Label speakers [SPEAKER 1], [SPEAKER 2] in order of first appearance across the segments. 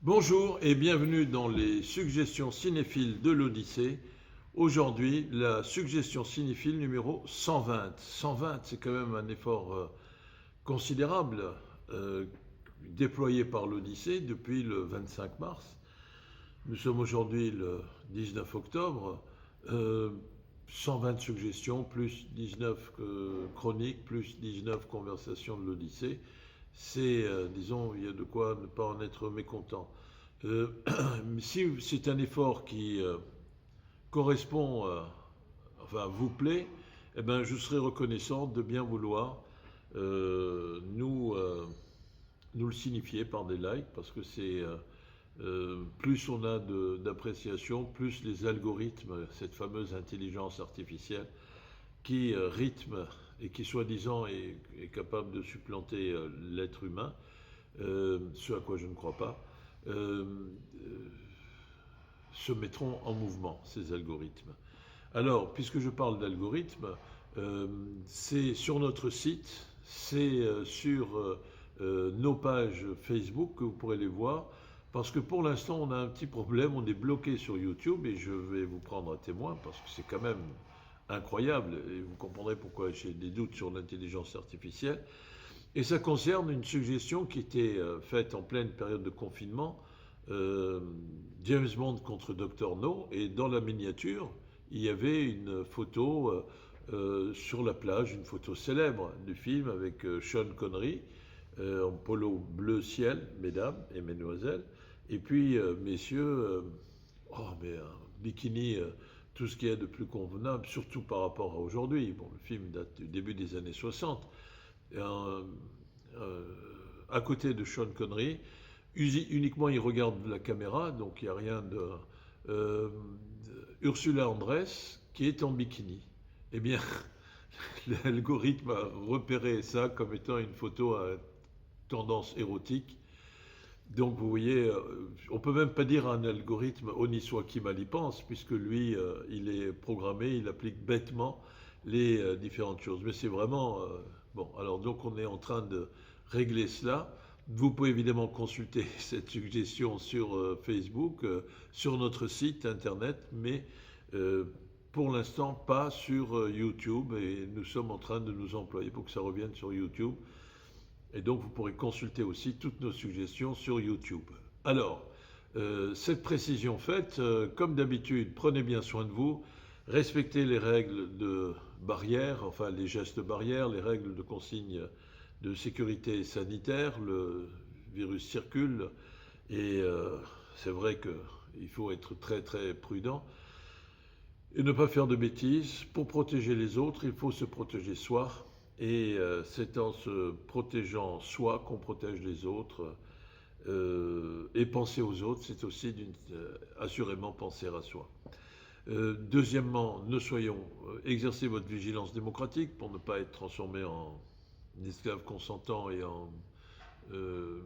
[SPEAKER 1] Bonjour et bienvenue dans les suggestions cinéphiles de l'Odyssée. Aujourd'hui, la suggestion cinéphile numéro 120. 120, c'est quand même un effort considérable euh, déployé par l'Odyssée depuis le 25 mars. Nous sommes aujourd'hui le 19 octobre. Euh, 120 suggestions, plus 19 chroniques, plus 19 conversations de l'Odyssée. C'est, disons, il y a de quoi ne pas en être mécontent. Euh, Si c'est un effort qui correspond, enfin vous plaît, eh ben, je serai reconnaissant de bien vouloir nous le signifier par des likes, parce que c'est plus on a d'appréciation, plus les algorithmes, cette fameuse intelligence artificielle qui rythme et qui soi-disant est capable de supplanter l'être humain, ce à quoi je ne crois pas, euh, se mettront en mouvement, ces algorithmes. Alors, puisque je parle d'algorithmes, c'est sur notre site, c'est sur nos pages Facebook que vous pourrez les voir, parce que pour l'instant, on a un petit problème, on est bloqué sur YouTube, et je vais vous prendre à témoin, parce que c'est quand même incroyable, et vous comprendrez pourquoi j'ai des doutes sur l'intelligence artificielle. Et ça concerne une suggestion qui était faite en pleine période de confinement, euh, James Bond contre Dr No, et dans la miniature, il y avait une photo sur la plage, une photo célèbre du film avec Sean Connery en polo bleu ciel, mesdames et mesdemoiselles, et puis messieurs, oh mais un bikini, tout ce qu'il y a de plus convenable, surtout par rapport à aujourd'hui. Bon, le film date du début des années 60. Et, euh, à côté de Sean Connery, uniquement il regarde la caméra, donc il n'y a rien de. euh, Ursula Andress qui est en bikini. Eh bien, l'algorithme a repéré ça comme étant une photo à tendance érotique. Donc vous voyez, on peut même pas dire à un algorithme honni soit qui mal y pense, puisque lui, il est programmé, il applique bêtement les différentes choses. Mais c'est vraiment bon. Alors donc on est en train de régler cela. Vous pouvez évidemment consulter cette suggestion sur Facebook, sur notre site internet, mais euh, pour l'instant pas sur YouTube. Et nous sommes en train de nous employer pour que ça revienne sur YouTube. Et donc vous pourrez consulter aussi toutes nos suggestions sur YouTube. Alors, cette précision faite, comme d'habitude, prenez bien soin de vous, respectez les règles de barrière, enfin les gestes barrières, les règles de consigne de sécurité sanitaire. Le virus circule et c'est vrai qu'il faut être très très prudent et ne pas faire de bêtises. Pour protéger les autres, il faut se protéger soi. Et c'est en se protégeant soi qu'on protège les autres. Et penser aux autres, c'est aussi assurément penser à soi. Deuxièmement, exercez votre vigilance démocratique pour ne pas être transformé en esclave consentant et en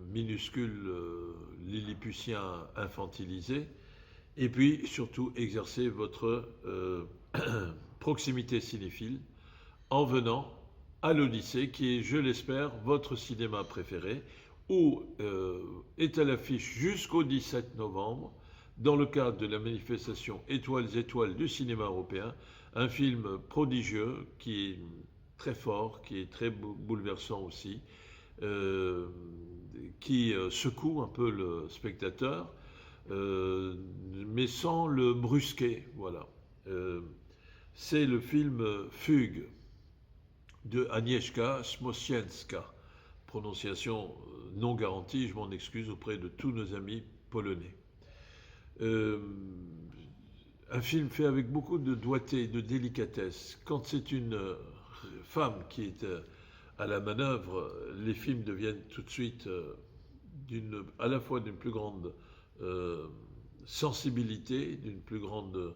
[SPEAKER 1] minuscule lilliputien infantilisé. Et puis, surtout, exercez votre proximité cinéphile en venant à l'Odyssée, qui est, je l'espère, votre cinéma préféré, où est à l'affiche jusqu'au 17 novembre, dans le cadre de la manifestation Étoiles Étoiles du cinéma européen, un film prodigieux qui est très fort, qui est très bouleversant aussi, euh, qui secoue un peu le spectateur, mais sans le brusquer. Voilà. Euh, c'est le film Fugue de Agnieszka Smosienska. Prononciation non garantie, je m'en excuse auprès de tous nos amis polonais. Euh, un film fait avec beaucoup de doigté, de délicatesse. Quand c'est une femme qui est à la manœuvre, les films deviennent tout de suite à la fois d'une plus grande euh, sensibilité, d'une plus grande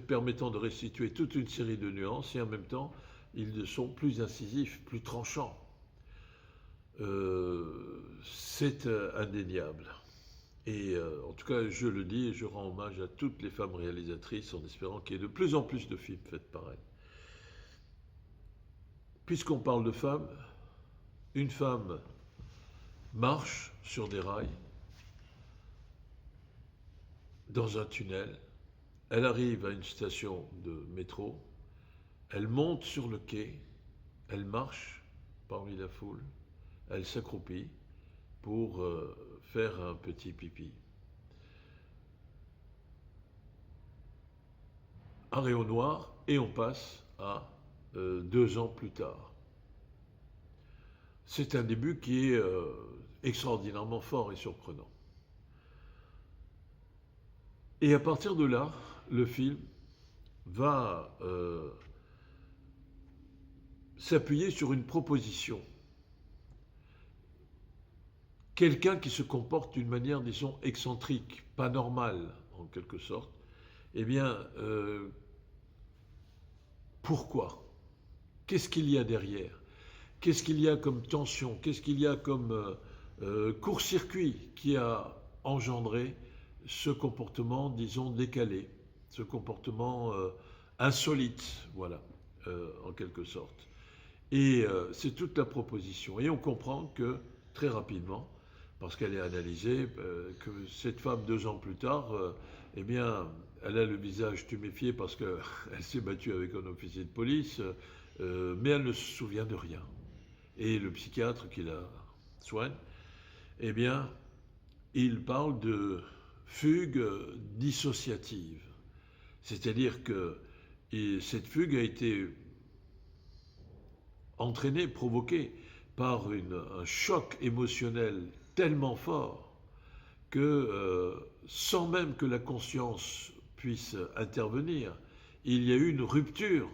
[SPEAKER 1] permettant de restituer toute une série de nuances, et en même temps ils sont plus incisifs, plus tranchants. C'est indéniable. Et en tout cas, je le dis et je rends hommage à toutes les femmes réalisatrices en espérant qu'il y ait de plus en plus de films faits par elles. Puisqu'on parle de femmes, une femme marche sur des rails dans un tunnel, elle arrive à une station de métro, elle monte sur le quai, elle marche parmi la foule, elle s'accroupit pour faire un petit pipi. Un rayon noir et on passe à 2 ans plus tard. C'est un début qui est extraordinairement fort et surprenant. Et à partir de là, le film va s'appuyer sur une proposition. Quelqu'un qui se comporte d'une manière, disons, excentrique, pas normale, en quelque sorte, eh bien, pourquoi? Qu'est-ce qu'il y a derrière? Qu'est-ce qu'il y a comme tension? Qu'est-ce qu'il y a comme court-circuit qui a engendré ce comportement, disons, décalé, ce comportement insolite, voilà, en quelque sorte. Et c'est toute la proposition. Et on comprend que, très rapidement, parce qu'elle est analysée, que cette femme, 2 ans plus tard, eh bien, elle a le visage tuméfié parce qu'elle s'est battue avec un officier de police, mais elle ne se souvient de rien. Et le psychiatre qui la soigne, eh bien, il parle de fugue dissociative. C'est-à-dire que cette fugue a été entraînée, provoquée par un choc émotionnel tellement fort que, sans même que la conscience puisse intervenir, il y a eu une rupture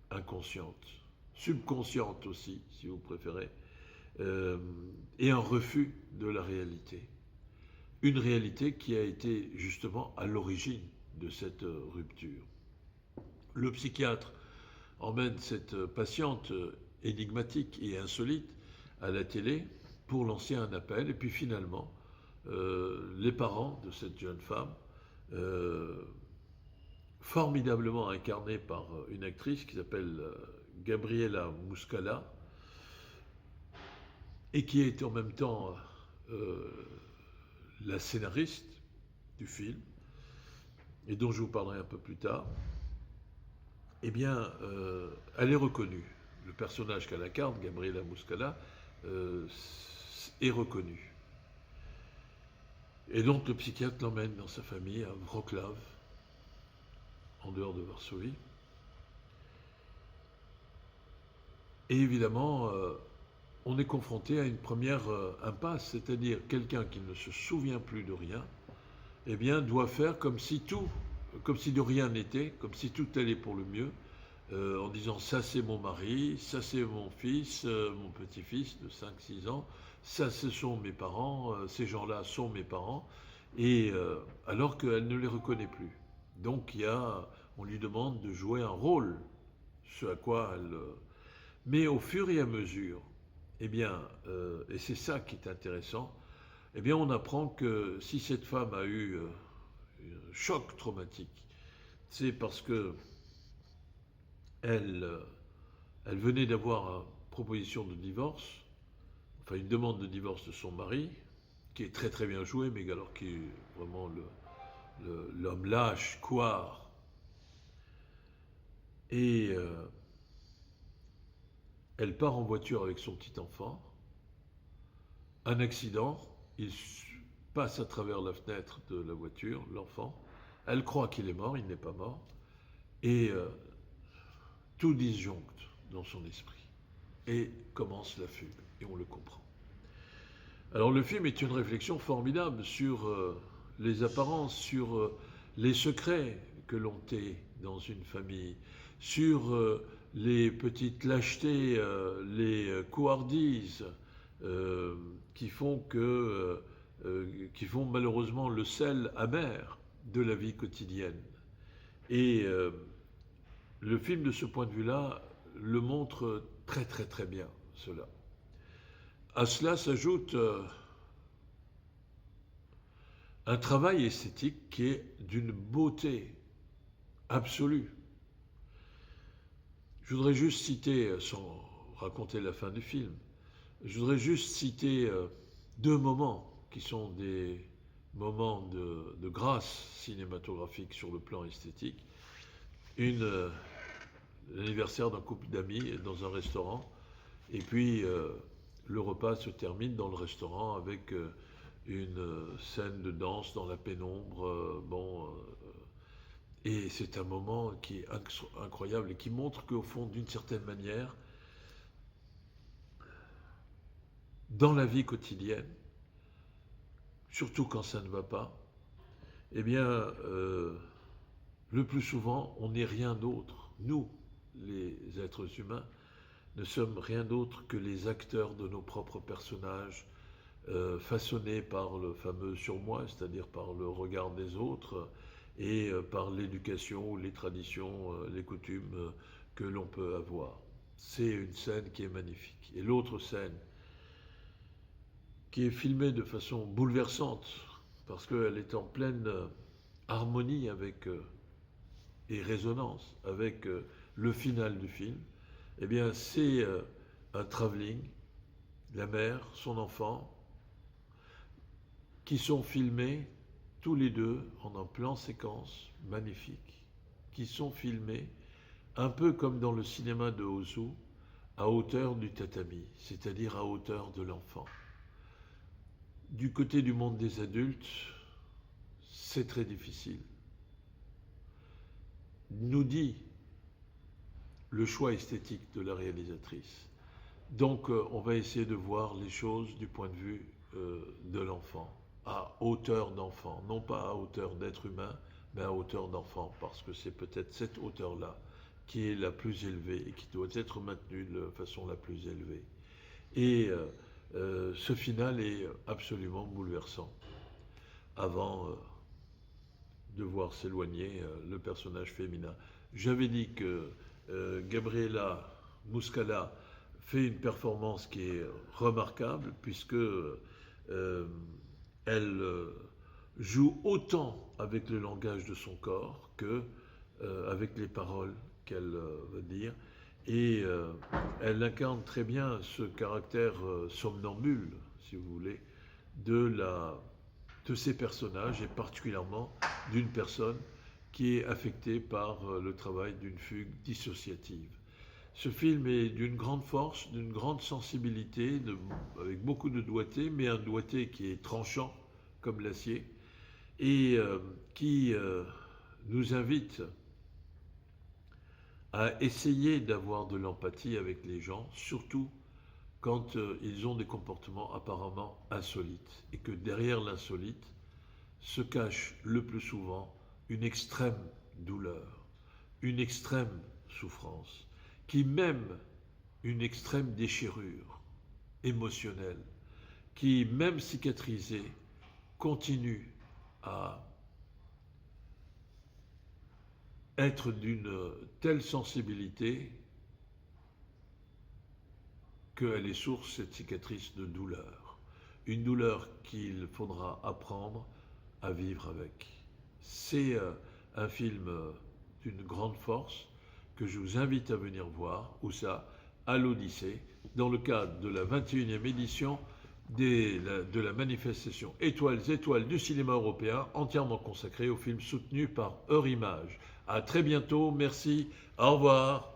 [SPEAKER 1] inconsciente, subconsciente aussi, si vous préférez, et un refus de la réalité. Une réalité qui a été justement à l'origine de cette rupture. Le psychiatre emmène cette patiente énigmatique et insolite à la télé pour lancer un appel, et puis finalement, les parents de cette jeune femme, formidablement incarnée par une actrice qui s'appelle Gabriela Muscala, et qui est en même temps la scénariste du film, et dont je vous parlerai un peu plus tard, eh bien, elle est reconnue. Le personnage qu'elle incarne, Gabriela Muscala, est reconnu. Et donc le psychiatre l'emmène dans sa famille à Wrocław, en dehors de Varsovie. Et évidemment, on est confronté à une première impasse, c'est-à-dire quelqu'un qui ne se souvient plus de rien, eh bien, doit faire comme si de rien n'était, comme si tout allait pour le mieux, en disant ça c'est mon mari, ça c'est mon fils, mon petit-fils de 5-6 ans, ça ce sont mes parents, ces gens-là sont mes parents, et alors qu'elle ne les reconnaît plus. Donc on lui demande de jouer un rôle, ce à quoi elle... Mais au fur et à mesure, eh bien, et c'est ça qui est intéressant, eh bien on apprend que si cette femme a eu un choc traumatique, c'est parce que elle venait d'avoir une proposition de divorce, enfin une demande de divorce de son mari, qui est très très bien joué, mais alors qui est vraiment l'homme lâche, couard. Et elle part en voiture avec son petit enfant. Un accident, il passe à travers la fenêtre de la voiture, l'enfant. Elle croit qu'il est mort, il n'est pas mort. Et tout disjoncte dans son esprit. Et commence la fugue, et on le comprend. Alors le film est une réflexion formidable sur les apparences, sur les secrets que l'on tait dans une famille, sur les petites lâchetés, les couardises qui font malheureusement le sel amer de la vie quotidienne. Et le film, de ce point de vue-là, le montre très très très bien, cela. À cela s'ajoute un travail esthétique qui est d'une beauté absolue. Je voudrais juste citer, sans raconter la fin du film, je voudrais juste citer 2 moments qui sont des moment de grâce cinématographique sur le plan esthétique, l'anniversaire d'un couple d'amis dans un restaurant, et puis le repas se termine dans le restaurant avec une scène de danse dans la pénombre. Et c'est un moment qui est incroyable et qui montre qu'au fond, d'une certaine manière, dans la vie quotidienne, surtout quand ça ne va pas, eh bien, le plus souvent, on n'est rien d'autre. Nous, les êtres humains, ne sommes rien d'autre que les acteurs de nos propres personnages, façonnés par le fameux surmoi, c'est-à-dire par le regard des autres, et par l'éducation, les traditions, les coutumes que l'on peut avoir. C'est une scène qui est magnifique. Et l'autre scène, qui est filmée de façon bouleversante, parce qu'elle est en pleine harmonie avec, et résonance avec le final du film, eh bien c'est un travelling, la mère, son enfant, qui sont filmés tous les deux en un plan séquence magnifique, qui sont filmés un peu comme dans le cinéma de Ozu, à hauteur du tatami, c'est-à-dire à hauteur de l'enfant. Du côté du monde des adultes, c'est très difficile. Nous dit le choix esthétique de la réalisatrice. Donc on va essayer de voir les choses du point de vue de l'enfant, à hauteur d'enfant, non pas à hauteur d'être humain, mais à hauteur d'enfant, parce que c'est peut-être cette hauteur-là qui est la plus élevée et qui doit être maintenue de façon la plus élevée. Et ce final est absolument bouleversant. Avant de voir s'éloigner le personnage féminin. J'avais dit que Gabriela Muscala fait une performance qui est remarquable, puisque elle joue autant avec le langage de son corps que avec les paroles qu'elle va dire. Et elle incarne très bien ce caractère somnambule, si vous voulez, de ces personnages, et particulièrement d'une personne qui est affectée par le travail d'une fugue dissociative. Ce film est d'une grande force, d'une grande sensibilité, avec beaucoup de doigté, mais un doigté qui est tranchant comme l'acier, et qui nous invite à essayer d'avoir de l'empathie avec les gens, surtout quand ils ont des comportements apparemment insolites, et que derrière l'insolite se cache le plus souvent une extrême douleur, une extrême souffrance, qui même une extrême déchirure émotionnelle, qui même cicatrisée, continue à être d'une telle sensibilité qu'elle est source, cette cicatrice, de douleur. Une douleur qu'il faudra apprendre à vivre avec. C'est un film d'une grande force que je vous invite à venir voir, où ça, à l'Odyssée, dans le cadre de la 21e édition de la manifestation Étoiles du cinéma européen, entièrement consacrée aux films soutenus par Eurimage. À très bientôt, merci, au revoir.